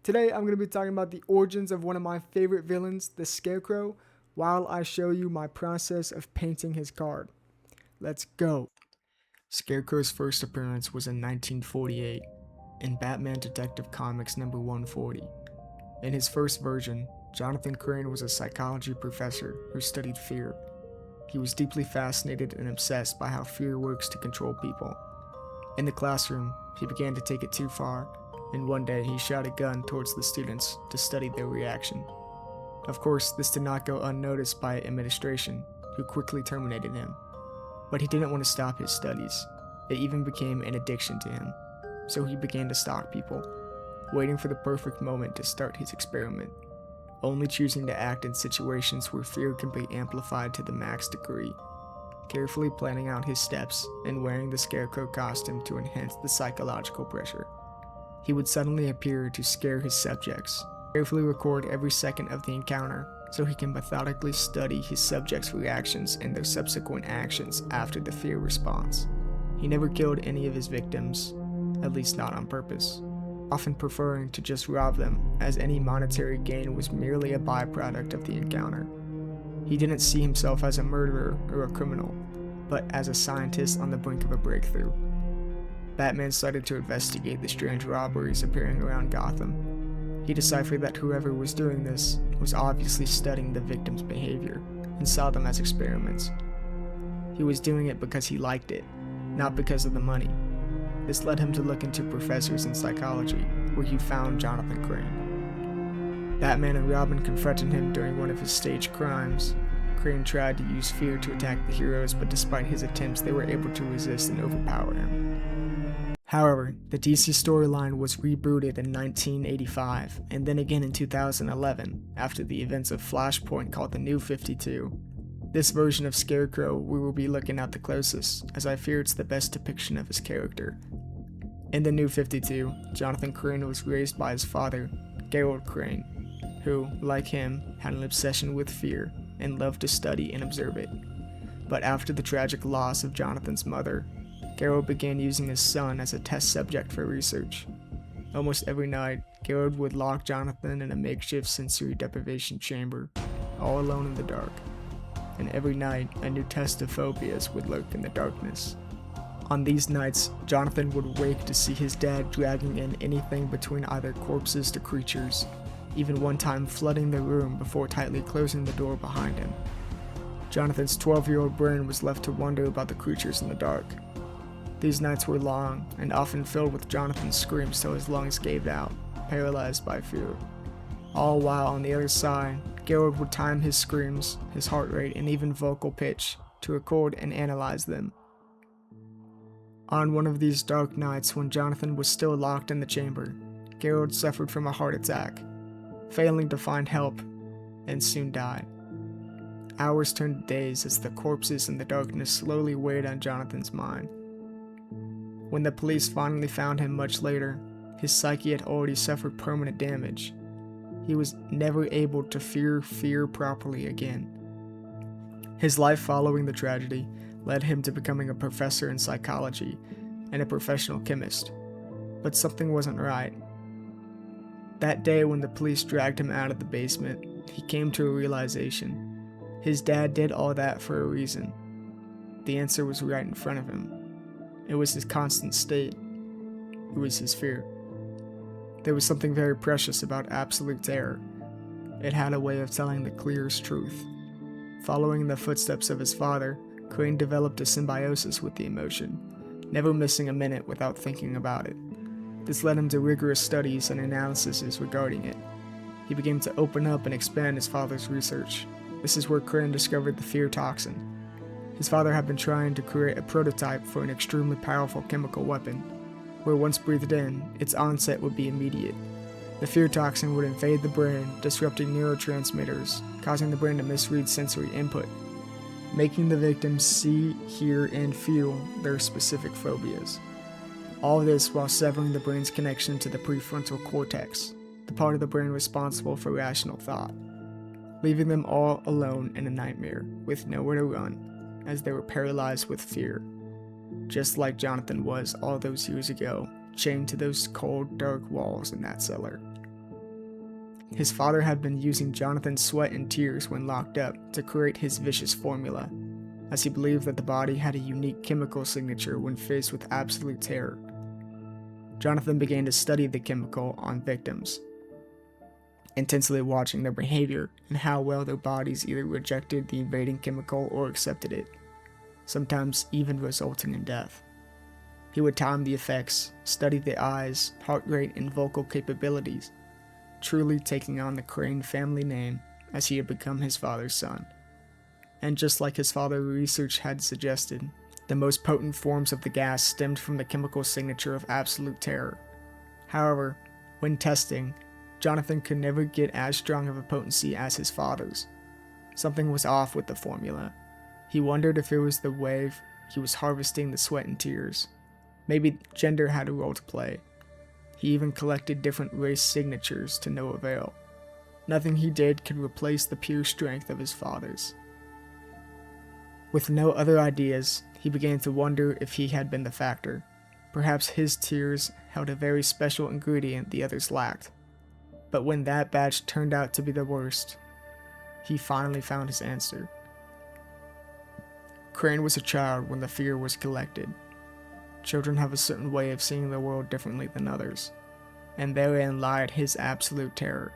Today I'm going to be talking about the origins of one of my favorite villains, the Scarecrow, while I show you my process of painting his card. Let's go! Scarecrow's first appearance was in 1948 in Batman Detective Comics number 140. In his first version, Jonathan Crane was a psychology professor who studied fear. He was deeply fascinated and obsessed by how fear works to control people. In the classroom, he began to take it too far, and one day he shot a gun towards the students to study their reaction. Of course, this did not go unnoticed by administration, who quickly terminated him. But he didn't want to stop his studies. It even became an addiction to him, so he began to stalk people, waiting for the perfect moment to start his experiment, only choosing to act in situations where fear can be amplified to the max degree, carefully planning out his steps and wearing the Scarecrow costume to enhance the psychological pressure. He would suddenly appear to scare his subjects, carefully record every second of the encounter so he can methodically study his subjects' reactions and their subsequent actions after the fear response. He never killed any of his victims, at least not on purpose, often preferring to just rob them, as any monetary gain was merely a byproduct of the encounter. He didn't see himself as a murderer or a criminal, but as a scientist on the brink of a breakthrough. Batman started to investigate the strange robberies appearing around Gotham. He deciphered that whoever was doing this was obviously studying the victims' behavior and saw them as experiments. He was doing it because he liked it, not because of the money. This led him to look into professors in psychology, where he found Jonathan Crane. Batman and Robin confronted him during one of his staged crimes. Crane tried to use fear to attack the heroes, but despite his attempts, they were able to resist and overpower him. However, the DC storyline was rebooted in 1985, and then again in 2011, after the events of Flashpoint called the New 52. This version of Scarecrow we will be looking at the closest, as I fear it's the best depiction of his character. In the New 52, Jonathan Crane was raised by his father, Gerald Crane, who, like him, had an obsession with fear and loved to study and observe it. But after the tragic loss of Jonathan's mother, Gerald began using his son as a test subject for research. Almost every night, Gerald would lock Jonathan in a makeshift sensory deprivation chamber, all alone in the dark. And every night, a new test of phobias would lurk in the darkness. On these nights, Jonathan would wake to see his dad dragging in anything between either corpses to creatures, even one time flooding the room before tightly closing the door behind him. Jonathan's 12-year-old brain was left to wonder about the creatures in the dark. These nights were long, and often filled with Jonathan's screams till his lungs gave out, paralyzed by fear. All while on the other side, Gerald would time his screams, his heart rate, and even vocal pitch to record and analyze them. On one of these dark nights when Jonathan was still locked in the chamber, Gerald suffered from a heart attack, failing to find help, and soon died. Hours turned to days as the corpses in the darkness slowly weighed on Jonathan's mind. When the police finally found him much later, his psyche had already suffered permanent damage. He was never able to fear properly again. His life following the tragedy led him to becoming a professor in psychology and a professional chemist. But something wasn't right. That day when the police dragged him out of the basement, he came to a realization. His dad did all that for a reason. The answer was right in front of him. It was his constant state. It was his fear. There was something very precious about absolute terror. It had a way of telling the clearest truth. Following in the footsteps of his father, Crane developed a symbiosis with the emotion, never missing a minute without thinking about it. This led him to rigorous studies and analyses regarding it. He began to open up and expand his father's research. This is where Crane discovered the fear toxin. His father had been trying to create a prototype for an extremely powerful chemical weapon, where once breathed in, its onset would be immediate. The fear toxin would invade the brain, disrupting neurotransmitters, causing the brain to misread sensory input, making the victims see, hear, and feel their specific phobias. All this while severing the brain's connection to the prefrontal cortex, the part of the brain responsible for rational thought, leaving them all alone in a nightmare, with nowhere to run, as they were paralyzed with fear, just like Jonathan was all those years ago, chained to those cold, dark walls in that cellar. His father had been using Jonathan's sweat and tears when locked up to create his vicious formula, as he believed that the body had a unique chemical signature when faced with absolute terror. Jonathan began to study the chemical on victims, intensely watching their behavior and how well their bodies either rejected the invading chemical or accepted it, sometimes even resulting in death. He would time the effects, study the eyes, heart rate, and vocal capabilities, truly taking on the Crane family name as he had become his father's son. And just like his father, research had suggested, the most potent forms of the gas stemmed from the chemical signature of absolute terror. However, when testing, Jonathan could never get as strong of a potency as his father's. Something was off with the formula. He wondered if it was the way he was harvesting the sweat and tears. Maybe gender had a role to play. He even collected different race signatures to no avail. Nothing he did could replace the pure strength of his father's. With no other ideas, he began to wonder if he had been the factor. Perhaps his tears held a very special ingredient the others lacked. But when that batch turned out to be the worst, he finally found his answer. Crane was a child when the fear was collected. Children have a certain way of seeing the world differently than others, and therein lied his absolute terror,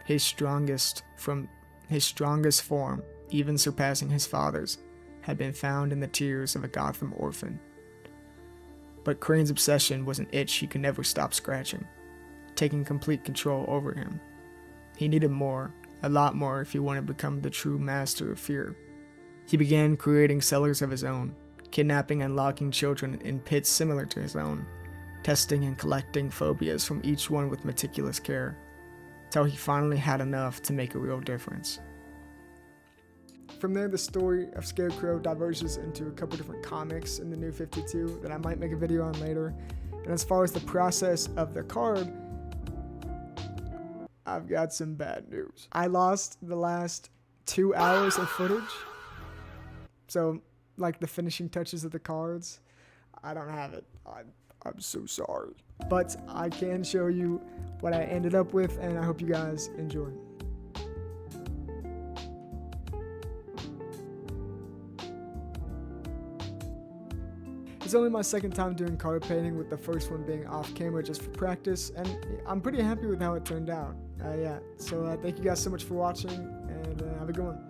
his strongest form, even surpassing his father's, had been found in the tears of a Gotham orphan. But Crane's obsession was an itch he could never stop scratching, taking complete control over him. He needed more, a lot more, if he wanted to become the true master of fear. He began creating cellars of his own, kidnapping and locking children in pits similar to his own, testing and collecting phobias from each one with meticulous care, till he finally had enough to make a real difference. From there, the story of Scarecrow diverges into a couple different comics in the New 52 that I might make a video on later. And as far as the process of the card, I've got some bad news. I lost the last 2 hours of footage. So, like the finishing touches of the cards, I don't have it. I'm so sorry. But I can show you what I ended up with, and I hope you guys enjoy. It's only my second time doing card painting, with the first one being off camera just for practice, and I'm pretty happy with how it turned out. So thank you guys so much for watching, and have a good one.